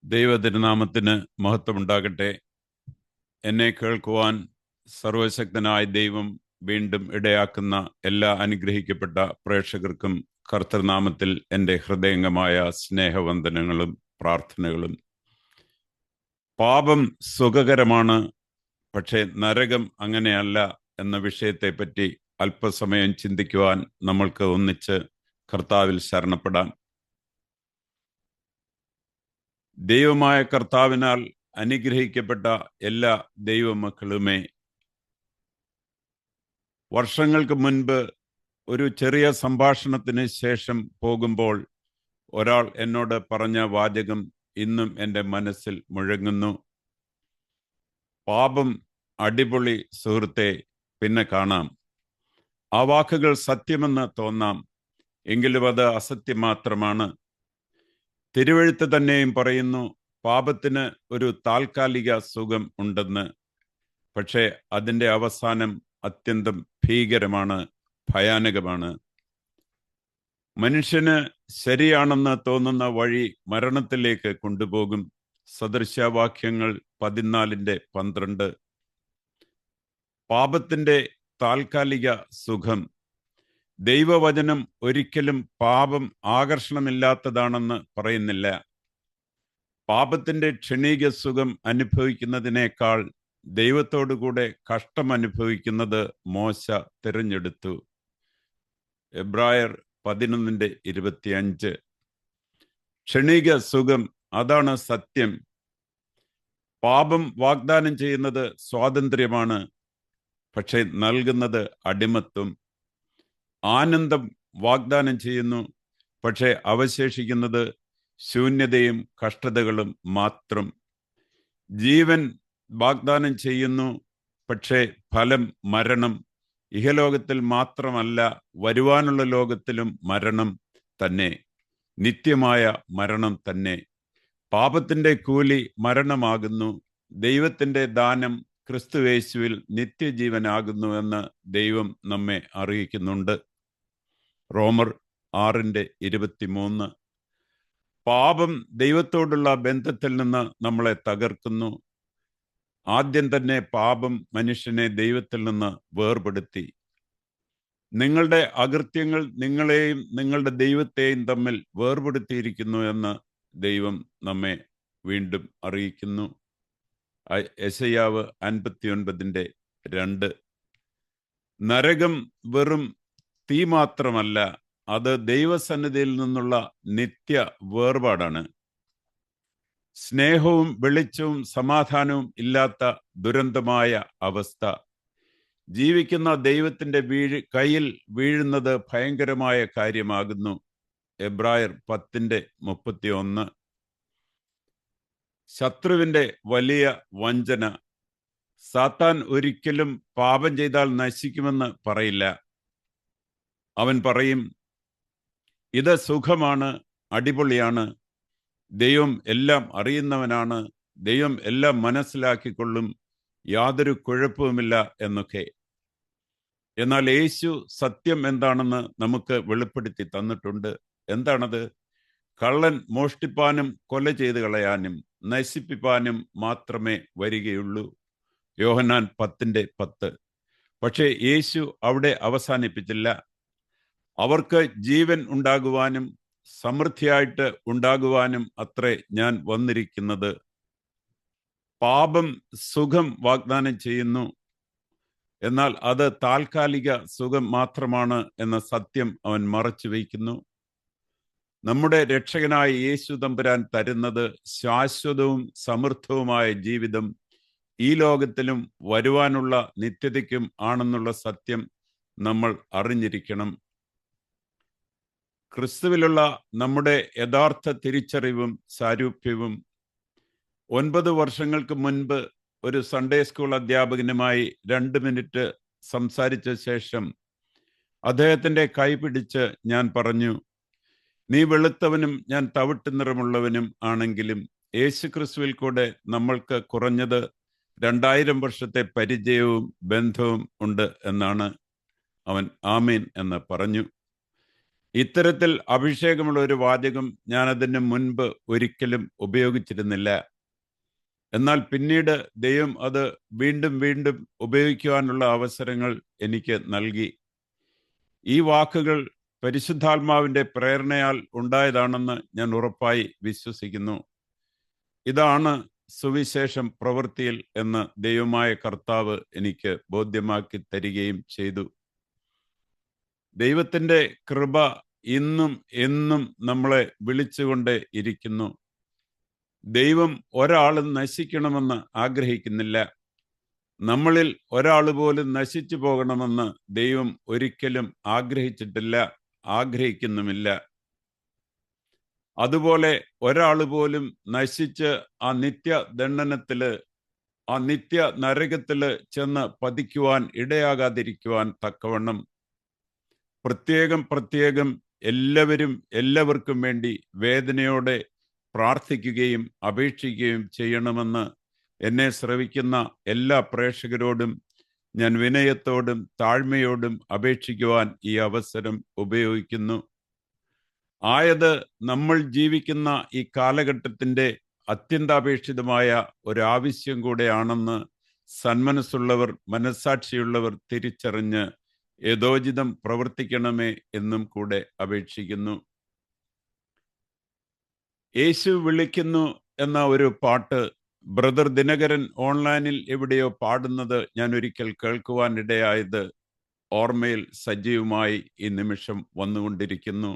ദൈവതിരുനാമത്തിന് മഹത്വമുണ്ടാകട്ടെ. എന്നെ കേൾക്കുവാൻ സർവശക്തനായ ദൈവം വീണ്ടും ഇടയാക്കുന്ന എല്ലാ അനുഗ്രഹിക്കപ്പെട്ട പ്രേക്ഷകർക്കും കർത്തൃനാമത്തിൽ എൻ്റെ ഹൃദയംഗമായ സ്നേഹവന്ദനങ്ങളും പ്രാർത്ഥനകളും. പാപം സുഖകരമാണ്, പക്ഷേ നരകം അങ്ങനെയല്ല എന്ന വിഷയത്തെപ്പറ്റി അല്പസമയം ചിന്തിക്കുവാൻ നമ്മൾക്ക് ഒന്നിച്ച് കർത്താവിൽ ശരണപ്പെടാം. ദൈവമായ കർത്താവിനാൽ അനുഗ്രഹിക്കപ്പെട്ട എല്ലാ ദൈവമക്കളുമേ, വർഷങ്ങൾക്ക് മുൻപ് ഒരു ചെറിയ സംഭാഷണത്തിന് ശേഷം പോകുമ്പോൾ ഒരാൾ എന്നോട് പറഞ്ഞ വാചകം ഇന്നും എൻ്റെ മനസ്സിൽ മുഴങ്ങുന്നു. പാപം അടിപൊളി സുഹൃത്തെ, പിന്നെ കാണാം. ആ വാക്കുകൾ സത്യമെന്ന് തോന്നാം, എങ്കിലും അത് അസത്യം മാത്രമാണ്. തിരുവെഴുത്ത് തന്നെയും പറയുന്നു, പാപത്തിന് ഒരു താൽക്കാലിക സുഖം ഉണ്ടെന്ന്. പക്ഷേ അതിൻ്റെ അവസാനം അത്യന്തം ഭീകരമാണ്, ഭയാനകമാണ്. മനുഷ്യന് ശരിയാണെന്ന് തോന്നുന്ന വഴി മരണത്തിലേക്ക് കൊണ്ടുപോകും. സദൃശവാക്യങ്ങൾ 14:12. പാപത്തിൻ്റെ താൽക്കാലിക സുഖം. ദൈവവചനം ഒരിക്കലും പാപം ആകർഷണമില്ലാത്തതാണെന്ന് പറയുന്നില്ല. പാപത്തിൻ്റെ ക്ഷണിക സുഖം അനുഭവിക്കുന്നതിനേക്കാൾ ദൈവത്തോടുകൂടെ കഷ്ടം അനുഭവിക്കുന്നത് മോശ തിരഞ്ഞെടുത്തു. എബ്രായർ 11:25. ക്ഷണിക സുഖം, അതാണ് സത്യം. പാപം വാഗ്ദാനം ചെയ്യുന്നത് സ്വാതന്ത്ര്യമാണ്, പക്ഷെ നൽകുന്നത് അടിമത്വം. ആനന്ദം വാഗ്ദാനം ചെയ്യുന്നു, പക്ഷെ അവശേഷിക്കുന്നത് ശൂന്യതയും കഷ്ടതകളും മാത്രം. ജീവൻ വാഗ്ദാനം ചെയ്യുന്നു, പക്ഷേ ഫലം മരണം. ഇഹലോകത്തിൽ മാത്രമല്ല, വരുവാനുള്ള ലോകത്തിലും മരണം തന്നെ, നിത്യമായ മരണം തന്നെ. പാപത്തിൻ്റെ കൂലി മരണമാകുന്നു. ദൈവത്തിൻ്റെ ദാനം ക്രിസ്തുയേശുവിൽ നിത്യജീവനാകുന്നു എന്ന് ദൈവം നമ്മെ അറിയിക്കുന്നുണ്ട്. റോമർ 6:23. പാപം ദൈവത്തോടുള്ള ബന്ധത്തിൽ നിന്ന് നമ്മളെ തകർക്കുന്നു. ആദ്യം തന്നെ പാപം മനുഷ്യനെ ദൈവത്തിൽ നിന്ന് വേർപെടുത്തി. നിങ്ങളുടെ അകൃത്യങ്ങൾ നിങ്ങളെയും നിങ്ങളുടെ ദൈവത്തെയും തമ്മിൽ വേർപെടുത്തിയിരിക്കുന്നു എന്ന് ദൈവം നമ്മെ വീണ്ടും അറിയിക്കുന്നു. യെശയ്യാവ് 59:2. നരകം വെറും തീ മാത്രമല്ല, അത് ദൈവസന്നിധിയിൽ നിന്നുള്ള നിത്യ വേർപാടാണ്. സ്നേഹവും വെളിച്ചവും സമാധാനവും ഇല്ലാത്ത ദുരന്തമായ അവസ്ഥ. ജീവിക്കുന്ന ദൈവത്തിൻ്റെ കയ്യിൽ വീഴുന്നത് ഭയങ്കരമായ കാര്യമാകുന്നു. എബ്രായർ 10:31. ശത്രുവിൻ്റെ വലിയ വഞ്ചന. സാത്താൻ ഒരിക്കലും പാപം ചെയ്താൽ നശിക്കുമെന്ന് പറയില്ല. അവൻ പറയും, ഇത് സുഖമാണ്, അടിപൊളിയാണ്, ദൈവം എല്ലാം അറിയുന്നവനാണ്, ദൈവം എല്ലാം മനസ്സിലാക്കിക്കൊള്ളും, യാതൊരു കുഴപ്പവുമില്ല എന്നൊക്കെ. എന്നാൽ യേശു സത്യം എന്താണെന്ന് നമുക്ക് വെളിപ്പെടുത്തി തന്നിട്ടുണ്ട്. എന്താണത്? കള്ളൻ മോഷ്ടിപ്പാനും കൊല ചെയ്ത് കളയാനും നശിപ്പിപ്പാനും മാത്രമേ വരികയുള്ളൂ. യോഹന്നാൻ 10:10. പക്ഷേ യേശു അവിടെ അവസാനിപ്പിച്ചില്ല. അവർക്ക് ജീവൻ ഉണ്ടാകുവാനും സമൃദ്ധിയായിട്ട് ഉണ്ടാകുവാനും അത്രേ ഞാൻ വന്നിരിക്കുന്നത്. പാപം സുഖം വാഗ്ദാനം ചെയ്യുന്നു, എന്നാൽ അത് താൽക്കാലിക സുഖം മാത്രമാണ് എന്ന സത്യം അവൻ മറച്ചു വയ്ക്കുന്നു. നമ്മുടെ രക്ഷകനായ യേശു തമ്പുരാൻ തരുന്നത് ശാശ്വതവും സമൃദ്ധവുമായ ജീവിതം ഈ ലോകത്തിലും വരുവാനുള്ള നിത്യതയ്ക്കും ആണെന്നുള്ള സത്യം നമ്മൾ അറിഞ്ഞിരിക്കണം. ക്രിസ്തുവിലുള്ള നമ്മുടെ യഥാർത്ഥ തിരിച്ചറിവും സാരൂപ്യവും. 9 വർഷങ്ങൾക്ക് മുൻപ് ഒരു സൺഡേ സ്കൂൾ അധ്യാപകനുമായി 2 മിനിറ്റ് സംസാരിച്ച ശേഷം അദ്ദേഹത്തിൻ്റെ കൈ പിടിച്ച് ഞാൻ പറഞ്ഞു, നീ വെളുത്തവനും ഞാൻ തവിട്ട് നിറമുള്ളവനും ആണെങ്കിലും യേശു ക്രിസ്തുവിൽ കൂടെ നമ്മൾക്ക് കുറഞ്ഞത് 2000 വർഷത്തെ പരിചയവും ബന്ധവും ഉണ്ട് എന്നാണ്. അവൻ ആമേൻ എന്ന് പറഞ്ഞു. ഇത്തരത്തിൽ അഭിഷേകമുള്ള ഒരു വാചകം ഞാൻ അതിന് മുൻപ് ഒരിക്കലും ഉപയോഗിച്ചിരുന്നില്ല. എന്നാൽ പിന്നീട് ദൈവം അത് വീണ്ടും വീണ്ടും ഉപയോഗിക്കുവാനുള്ള അവസരങ്ങൾ എനിക്ക് നൽകി. ഈ വാക്കുകൾ പരിശുദ്ധാത്മാവിൻ്റെ പ്രേരണയാൽ ഉണ്ടായതാണെന്ന് ഞാൻ ഉറപ്പായി വിശ്വസിക്കുന്നു. ഇതാണ് സുവിശേഷം പ്രവൃത്തിയിൽ എന്ന് ദൈവമായ കർത്താവ് എനിക്ക് ബോധ്യമാക്കി തരികയും ചെയ്തു. ദൈവത്തിൻ്റെ കൃപ ഇന്നും എന്നും നമ്മളെ വിളിച്ചുകൊണ്ട് ഇരിക്കുന്നു. ദൈവം ഒരാളും നശിക്കണമെന്ന് ആഗ്രഹിക്കുന്നില്ല. നമ്മളിൽ ഒരാൾ പോലും നശിച്ചു പോകണമെന്ന് ദൈവം ഒരിക്കലും ആഗ്രഹിച്ചിട്ടില്ല, ആഗ്രഹിക്കുന്നുമില്ല. അതുപോലെ ഒരാൾ പോലും നശിച്ച് ആ നിത്യദണ്ഡനത്തില്, ആ നിത്യ നരകത്തില് ചെന്ന് പതിക്കുവാൻ ഇടയാകാതിരിക്കുവാൻ തക്കവണ്ണം പ്രത്യേകം എല്ലാവർക്കും വേണ്ടി വേദനയോടെ പ്രാർത്ഥിക്കുകയും അപേക്ഷിക്കുകയും ചെയ്യണമെന്ന് എന്നെ ശ്രവിക്കുന്ന എല്ലാ പ്രേക്ഷകരോടും ഞാൻ വിനയത്തോടും താഴ്മയോടും അപേക്ഷിക്കുവാൻ ഈ അവസരം ഉപയോഗിക്കുന്നു. ആയത് നമ്മൾ ജീവിക്കുന്ന ഈ കാലഘട്ടത്തിൻ്റെ അത്യന്താപേക്ഷിതമായ ഒരാവശ്യം കൂടെയാണെന്ന് സന്മനസ്സുള്ളവർ, മനസ്സാക്ഷിയുള്ളവർ തിരിച്ചറിഞ്ഞ് യഥോചിതം പ്രവർത്തിക്കണമേ എന്നും കൂടെ അപേക്ഷിക്കുന്നു. യേശു വിളിക്കുന്നു എന്ന ഒരു പാട്ട് ബ്രദർ ദിനകരൻ ഓൺലൈനിൽ എവിടെയോ പാടുന്നത് ഞാൻ ഒരിക്കൽ കേൾക്കുവാനിടയായത് ഓർമ്മയിൽ സജീവമായി ഈ നിമിഷം വന്നുകൊണ്ടിരിക്കുന്നു.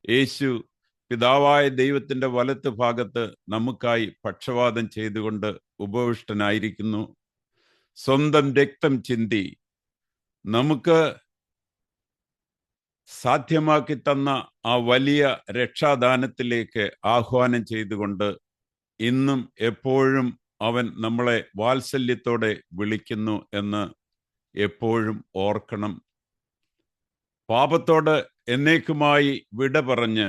യേശു പിതാവായ ദൈവത്തിൻ്റെ വലത്ത് ഭാഗത്ത് നമുക്കായി പക്ഷവാതം ചെയ്തുകൊണ്ട് ഉപവിഷ്ടനായിരിക്കുന്നു. സ്വന്തം രക്തം ചിന്തി നമുക്ക് സാധ്യമാക്കി തന്ന ആ വലിയ രക്ഷാദാനത്തിലേക്ക് ആഹ്വാനം ചെയ്തുകൊണ്ട് ഇന്നും എപ്പോഴും അവൻ നമ്മളെ വാത്സല്യത്തോടെ വിളിക്കുന്നു എന്ന് എപ്പോഴും ഓർക്കണം. പാപത്തോട് എന്നേക്കുമായി വിട പറഞ്ഞ്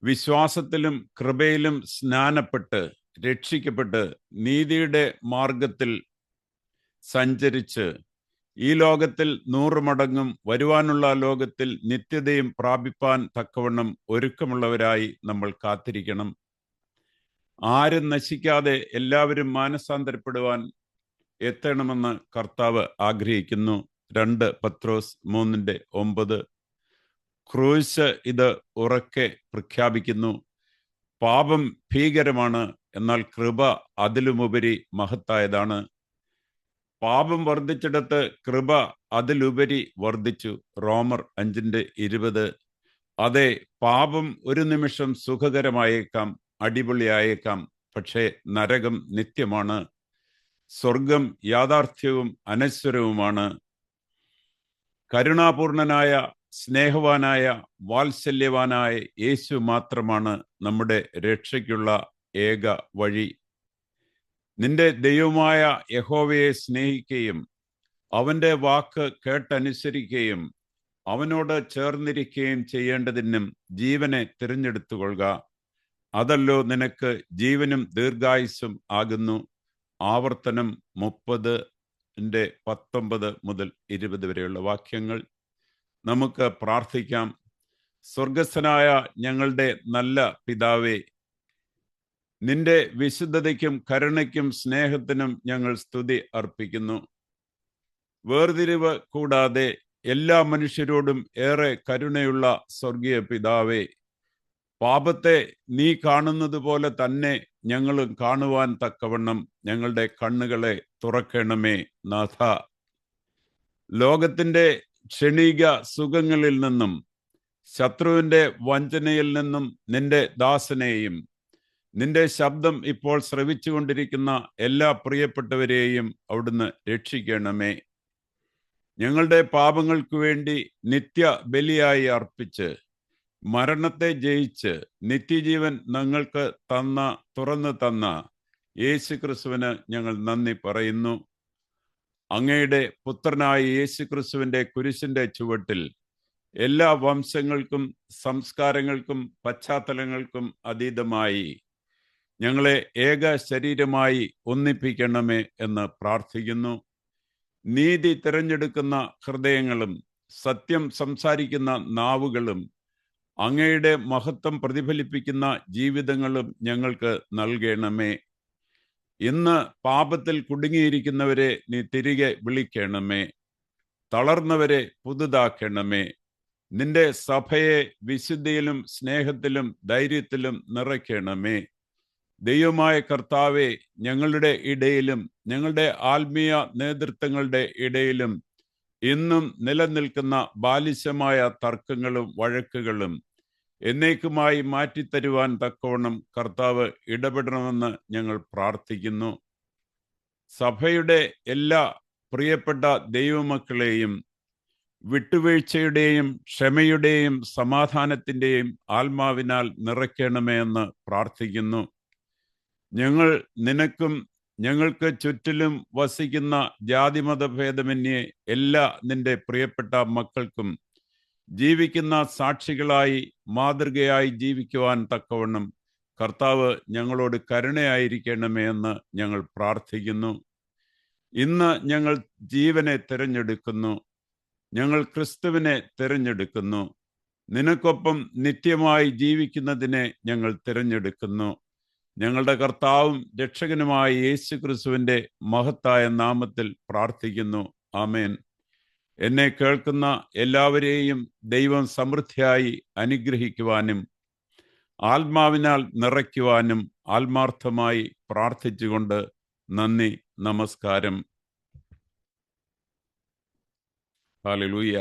വിശ്വാസത്തിലും കൃപയിലും സ്നാനപ്പെട്ട് രക്ഷിക്കപ്പെട്ട് നീതിയുടെ മാർഗത്തിൽ സഞ്ചരിച്ച് ഈ ലോകത്തിൽ 100 മടങ്ങും വരുവാനുള്ള ലോകത്തിൽ നിത്യതയും പ്രാപിപ്പാൻ തക്കവണ്ണം ഒരുക്കമുള്ളവരായി നമ്മൾ കാത്തിരിക്കണം. ആരും നശിക്കാതെ എല്ലാവരും മാനസാന്തരപ്പെടുവാൻ എത്തണമെന്ന് കർത്താവ് ആഗ്രഹിക്കുന്നു. 2 പത്രോസ് 3:9. ക്രൂശ് ഇത് ഉറക്കെ പ്രഖ്യാപിക്കുന്നു. പാപം ഭീകരമാണ്, എന്നാൽ കൃപ അതിലുമുപരി മഹത്തായതാണ്. പാപം വർദ്ധിച്ചിടത്ത് കൃപ അതിലുപരി വർദ്ധിച്ചു. റോമർ 5:20. അതെ, പാപം ഒരു നിമിഷം സുഖകരമായേക്കാം, അടിപൊളിയായേക്കാം, പക്ഷേ നരകം നിത്യമാണ്. സ്വർഗം യാഥാർത്ഥ്യവും അനശ്വരവുമാണ്. കരുണാപൂർണനായ, സ്നേഹവാനായ, വാത്സല്യവാനായ യേശു മാത്രമാണ് നമ്മുടെ രക്ഷയ്ക്കുള്ള ഏക വഴി. നിന്റെ ദൈവമായ യഹോവയെ സ്നേഹിക്കുകയും അവൻ്റെ വാക്ക് കേട്ടനുസരിക്കുകയും അവനോട് ചേർന്നിരിക്കുകയും ചെയ്യേണ്ടതിനും ജീവനെ തിരഞ്ഞെടുത്തുകൊള്ളുക. അതല്ലോ നിനക്ക് ജീവനും ദീർഘായുസ്സും ആകുന്നു. ആവർത്തനം 30:19 മുതൽ 20 വരെയുള്ള വാക്യങ്ങൾ. നമുക്ക് പ്രാർത്ഥിക്കാം. സ്വർഗസ്ഥനായ ഞങ്ങളുടെ നല്ല പിതാവേ, നിന്റെ വിശുദ്ധതയ്ക്കും കരുണയ്ക്കും സ്നേഹത്തിനും ഞങ്ങൾ സ്തുതി അർപ്പിക്കുന്നു. വേർതിരിവ് കൂടാതെ എല്ലാ മനുഷ്യരോടും ഏറെ കരുണയുള്ള സ്വർഗീയ പിതാവേ, പാപത്തെ നീ കാണുന്നത് പോലെ തന്നെ ഞങ്ങളും കാണുവാൻ തക്കവണ്ണം ഞങ്ങളുടെ കണ്ണുകളെ തുറക്കണമേ നാഥ. ലോകത്തിൻ്റെ ക്ഷണിക സുഖങ്ങളിൽ നിന്നും ശത്രുവിൻ്റെ വഞ്ചനയിൽ നിന്നും നിന്റെ ദാസനെയും നിന്റെ ശബ്ദം ഇപ്പോൾ ശ്രവിച്ചുകൊണ്ടിരിക്കുന്ന എല്ലാ പ്രിയപ്പെട്ടവരെയും അവിടുന്ന് രക്ഷിക്കണമേ. ഞങ്ങളുടെ പാപങ്ങൾക്ക് വേണ്ടി നിത്യ ബലിയായി അർപ്പിച്ച് മരണത്തെ ജയിച്ച് നിത്യജീവൻ ഞങ്ങൾക്ക് തുറന്നു തന്ന യേശു ക്രിസ്തുവിന് ഞങ്ങൾ നന്ദി പറയുന്നു. അങ്ങയുടെ പുത്രനായ യേശു ക്രിസ്തുവിൻ്റെ കുരിശിൻ്റെ ചുവട്ടിൽ എല്ലാ വംശങ്ങൾക്കും സംസ്കാരങ്ങൾക്കും പശ്ചാത്തലങ്ങൾക്കും അതീതമായി ഞങ്ങളെ ഏക ശരീരമായി ഒന്നിപ്പിക്കണമേ എന്ന് പ്രാർത്ഥിക്കുന്നു. നീതി തിരഞ്ഞെടുക്കുന്ന ഹൃദയങ്ങളും സത്യം സംസാരിക്കുന്ന നാവുകളും അങ്ങയുടെ മഹത്വം പ്രതിഫലിപ്പിക്കുന്ന ജീവിതങ്ങളും ഞങ്ങൾക്ക് നൽകണമേ. ഇന്ന് പാപത്തിൽ കുടുങ്ങിയിരിക്കുന്നവരെ നീ തിരികെ വിളിക്കണമേ. തളർന്നവരെ പുതുതാക്കണമേ. നിന്റെ സഭയെ വിശുദ്ധിയിലും സ്നേഹത്തിലും ധൈര്യത്തിലും നിറയ്ക്കണമേ. ദൈവമായ കർത്താവെ, ഞങ്ങളുടെ ഇടയിലും ഞങ്ങളുടെ ആത്മീയ നേതൃത്വങ്ങളുടെ ഇടയിലും ഇന്നും നിലനിൽക്കുന്ന ബാലിശമായ തർക്കങ്ങളും വഴക്കുകളും എന്നേക്കുമായി മാറ്റിത്തരുവാൻ തക്കവണ്ണം കർത്താവ് ഇടപെടണമെന്ന് ഞങ്ങൾ പ്രാർത്ഥിക്കുന്നു. സഭയുടെ എല്ലാ പ്രിയപ്പെട്ട ദൈവമക്കളെയും വിട്ടുവീഴ്ചയുടെയും ക്ഷമയുടെയും സമാധാനത്തിൻ്റെയും ആത്മാവിനാൽ നിറയ്ക്കണമേ എന്ന് പ്രാർത്ഥിക്കുന്നു. ഞങ്ങൾ നിനക്കും ഞങ്ങൾക്ക് ചുറ്റിലും വസിക്കുന്ന ജാതിമതഭേദമന്യേ എല്ലാ നിന്റെ പ്രിയപ്പെട്ട മക്കൾക്കും ജീവിക്കുന്ന സാക്ഷികളായി മാതൃകയായി ജീവിക്കുവാൻ തക്കവണ്ണം കർത്താവ് ഞങ്ങളോട് കരുണയായിരിക്കണമേ എന്ന് ഞങ്ങൾ പ്രാർത്ഥിക്കുന്നു. ഇന്ന് ഞങ്ങൾ ജീവനെ തിരഞ്ഞെടുക്കുന്നു. ഞങ്ങൾ ക്രിസ്തുവിനെ തിരഞ്ഞെടുക്കുന്നു. നിനക്കൊപ്പം നിത്യമായി ജീവിക്കുന്നതിനെ ഞങ്ങൾ തിരഞ്ഞെടുക്കുന്നു. ഞങ്ങളുടെ കർത്താവും രക്ഷകനുമായ യേശു ക്രിസ്തുവിൻ്റെ മഹത്തായ നാമത്തിൽ പ്രാർത്ഥിക്കുന്നു. ആമേൻ. എന്നെ കേൾക്കുന്ന എല്ലാവരെയും ദൈവം സമൃദ്ധിയായി അനുഗ്രഹിക്കുവാനും ആത്മാവിനാൽ നിറയ്ക്കുവാനും ആത്മാർത്ഥമായി പ്രാർത്ഥിച്ചുകൊണ്ട് നന്ദി, നമസ്കാരം. ഹല്ലേലൂയ.